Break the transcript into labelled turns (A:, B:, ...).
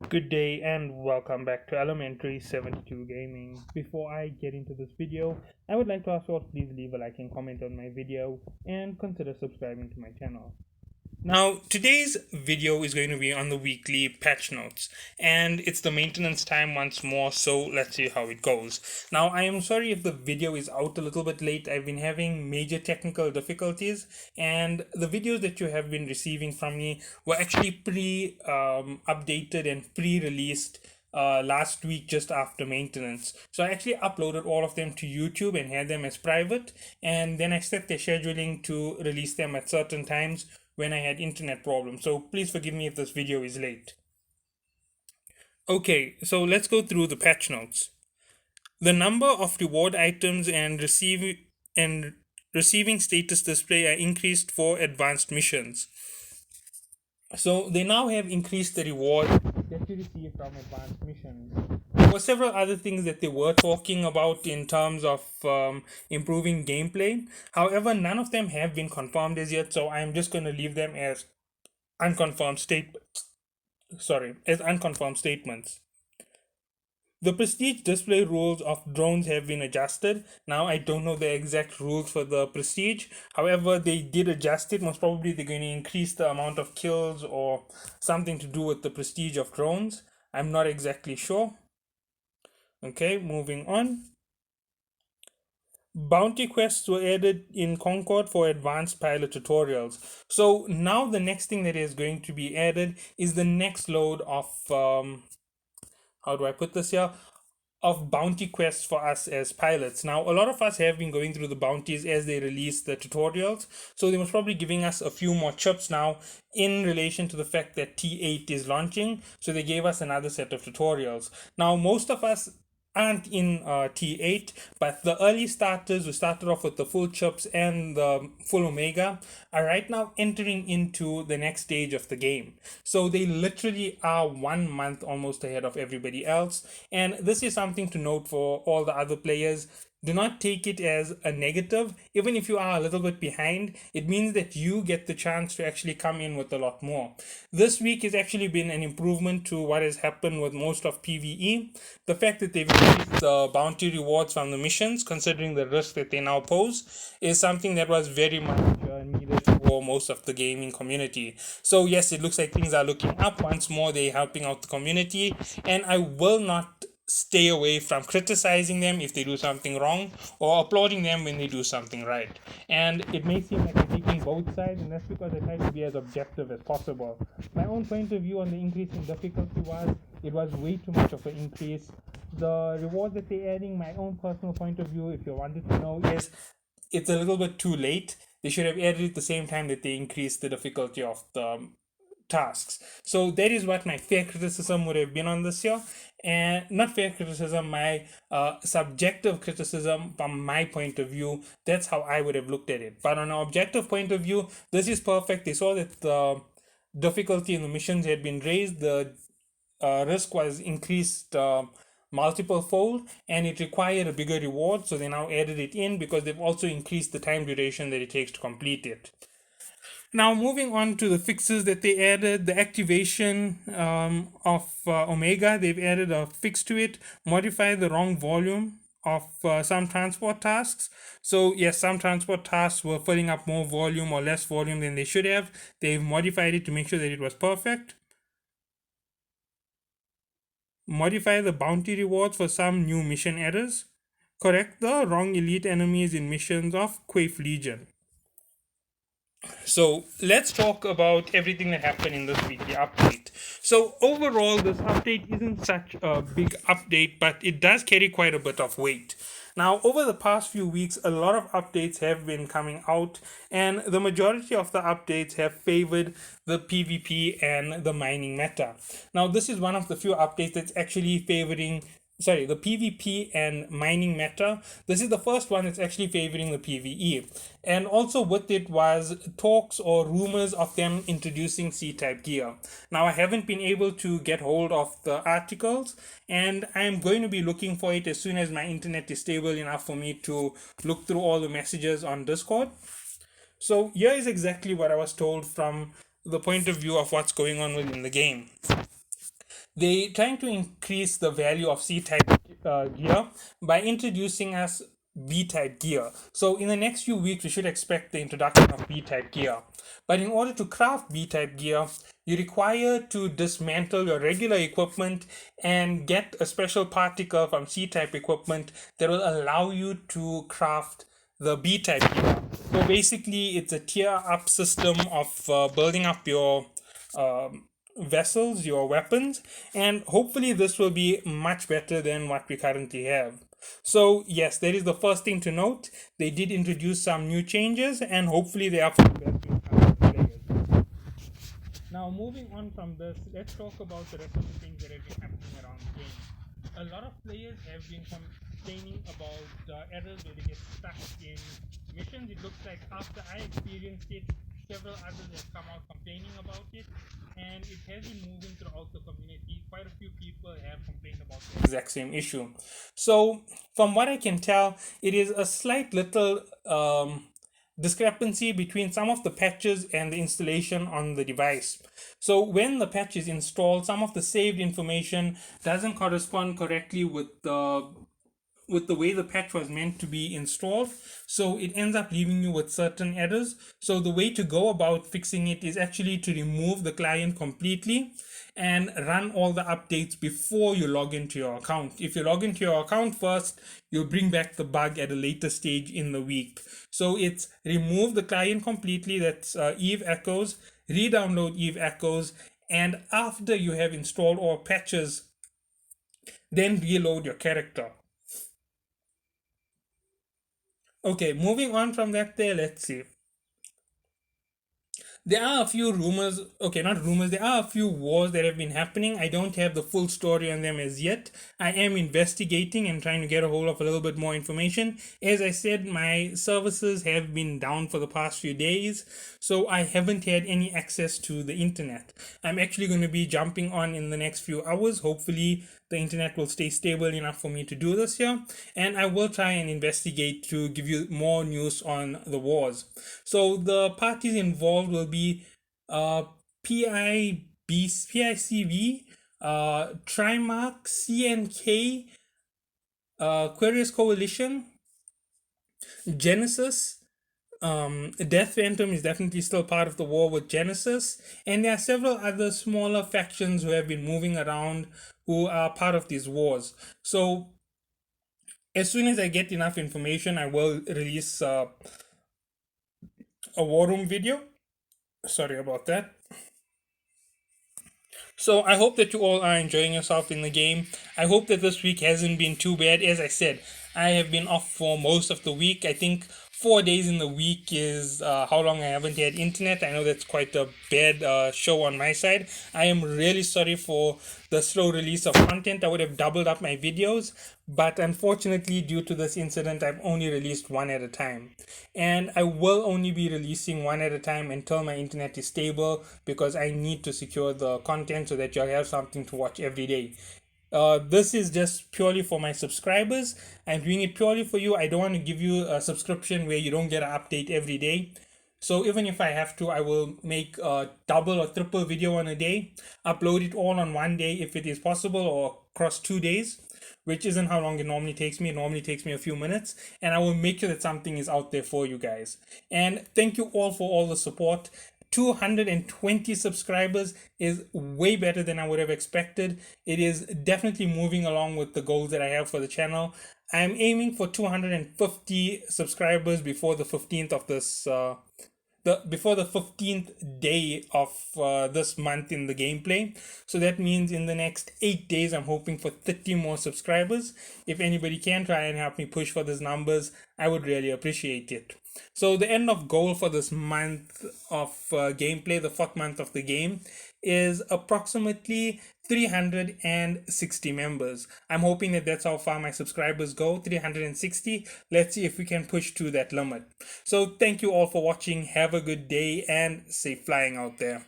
A: Good day and welcome back to Elementary 72 Gaming. Before I get into this video, I would like to ask you all to please leave a like and comment on my video and consider subscribing to my channel. Now, today's video is going to be on the weekly patch notes, and it's the maintenance time once more, so let's see how it goes. Now, I am sorry if the video is out a little bit late. I've been having major technical difficulties, and the videos that you have been receiving from me were actually updated and pre-released last week just after maintenance. So I actually uploaded all of them to YouTube and had them as private, and then I set the scheduling to release them at certain times when I had internet problems. So please forgive me if this video is late. Okay, so let's go through the patch notes. The number of reward items and receiving status display are increased for advanced missions. So they now have increased the reward that you receive from advanced missions. There were several other things that they were talking about in terms of improving gameplay. However, none of them have been confirmed as yet, so I'm just going to leave them as unconfirmed statements. The prestige display rules of drones have been adjusted. Now I don't know the exact rules for the prestige. However, they did adjust it. Most probably they're going to increase the amount of kills or something to do with the prestige of drones. I'm not exactly sure. Okay, moving on. Bounty quests were added in Concord for advanced pilot tutorials. So now the next thing that is going to be added is the next load of how do I put this here? Of bounty quests for us as pilots. Now, a lot of us have been going through the bounties as they release the tutorials, so they must probably giving us a few more chips now in relation to the fact that T8 is launching, so they gave us another set of tutorials. Now, most of us aren't in T8, but the early starters who started off with the full chips and the full Omega are right now entering into the next stage of the game. So they literally are 1 month almost ahead of everybody else. And this is something to note for all the other players. Do not take it as a negative. Even if you are a little bit behind, it means that you get the chance to actually come in with a lot more. This week has actually been an improvement to what has happened with most of PvE. The fact that they've increased the bounty rewards from the missions, considering the risk that they now pose, is something that was very much needed for most of the gaming community. So yes, it looks like things are looking up. Once more, they're helping out the community, and I will not stay away from criticizing them if they do something wrong or applauding them when they do something right. And it may seem like I'm taking both sides, and that's because I try to be as objective as possible. My own point of view on the increase in difficulty was it was way too much of an increase. The reward that they're adding, my own personal point of view, if you wanted to know, is it's a little bit too late. They should have added it the same time that they increased the difficulty of the tasks. So that is what my fair criticism would have been on this year, and not fair criticism, my subjective criticism from my point of view. That's how I would have looked at it. But on an objective point of view, this is perfect. They saw that the difficulty in the missions had been raised, the risk was increased multiple fold, and it required a bigger reward, so they now added it in because they've also increased the time duration that it takes to complete it. Now, moving on to the fixes that they added, the activation of Omega, they've added a fix to it, modify the wrong volume of some transport tasks. So yes, some transport tasks were filling up more volume or less volume than they should have. They've modified it to make sure that it was perfect. Modify the bounty rewards for some new mission errors. Correct the wrong elite enemies in missions of Quaif Legion. So let's talk about everything that happened in this weekly update. So overall, this update isn't such a big update, but it does carry quite a bit of weight. Now, over the past few weeks, a lot of updates have been coming out, and the majority of the updates have favored the PvP and the mining meta. Now, this is one of the few updates that's actually favoring the PvP and mining meta. This is the first one that's actually favoring the PvE. And also with it was talks or rumors of them introducing C-type gear. Now I haven't been able to get hold of the articles, and I'm going to be looking for it as soon as my internet is stable enough for me to look through all the messages on Discord. So here is exactly what I was told from the point of view of what's going on within the game. They trying to increase the value of C-type gear by introducing us B-type gear. So in the next few weeks, we should expect the introduction of B-type gear. But in order to craft B-type gear, you require to dismantle your regular equipment and get a special particle from C-type equipment that will allow you to craft the B-type gear. So basically, it's a tier-up system of building up your vessels, your weapons, and hopefully this will be much better than what we currently have. So yes, that is the first thing to note. They did introduce some new changes, and hopefully they are for the best in players. Now, moving on from this, let's talk about the rest of the things that have been happening around the game. A lot of players have been complaining about errors where they get stuck in missions. It looks like after I experienced it, several others have come out complaining about it, and it has been moving throughout the community. Quite a few people have complained about the exact same issue. So, from what I can tell, it is a slight little discrepancy between some of the patches and the installation on the device. So when the patch is installed, some of the saved information doesn't correspond correctly with the way the patch was meant to be installed, so it ends up leaving you with certain errors. So the way to go about fixing it is actually to remove the client completely and run all the updates before you log into your account. If you log into your account first, you'll bring back the bug at a later stage in the week. So it's remove the client completely, that's Eve Echoes, re-download Eve Echoes, and after you have installed all patches, then reload your character. Okay, moving on from that there, let's see. There are a few rumors, okay, not rumors, there are a few wars that have been happening. I don't have the full story on them as yet. I am investigating and trying to get a hold of a little bit more information. As I said, my services have been down for the past few days, so I haven't had any access to the internet. I'm actually going to be jumping on in the next few hours. Hopefully, the internet will stay stable enough for me to do this here, and I will try and investigate to give you more news on the wars. So the parties involved will be PICV, Trimark, CNK, Aquarius Coalition, Genesis. Death Phantom is definitely still part of the war with Genesis, and there are several other smaller factions who have been moving around who are part of these wars. So as soon as I get enough information, I will release a war room video. Sorry about that. So I hope that you all are enjoying yourself in the game. I hope that this week hasn't been too bad. As I said, I have been off for most of the week. I think 4 days in the week is how long I haven't had internet. I know that's quite a bad show on my side. I am really sorry for the slow release of content. I would have doubled up my videos, but unfortunately, due to this incident, I've only released one at a time. And I will only be releasing one at a time until my internet is stable, because I need to secure the content so that you'll have something to watch every day. This is just purely for my subscribers. I'm doing it purely for you. I don't want to give you a subscription where you don't get an update every day. So even if I have to, I will make a double or triple video on a day, upload it all on one day if it is possible, or across 2 days, which isn't how long it normally takes me. It normally takes me a few minutes, and I will make sure that something is out there for you guys. And thank you all for all the support. 220 subscribers is way better than I would have expected. It is definitely moving along with the goals that I have for the channel. I'm aiming for 250 subscribers before the 15th of this before the 15th day of this month in the gameplay. So that means in the next 8 days, I'm hoping for 30 more subscribers. If anybody can try and help me push for these numbers, I would really appreciate it. So the end of goal for this month of gameplay, the 4th month of the game, is approximately 360 members. I'm hoping that that's how far my subscribers go, 360. Let's see if we can push to that limit. So thank you all for watching. Have a good day and safe flying out there.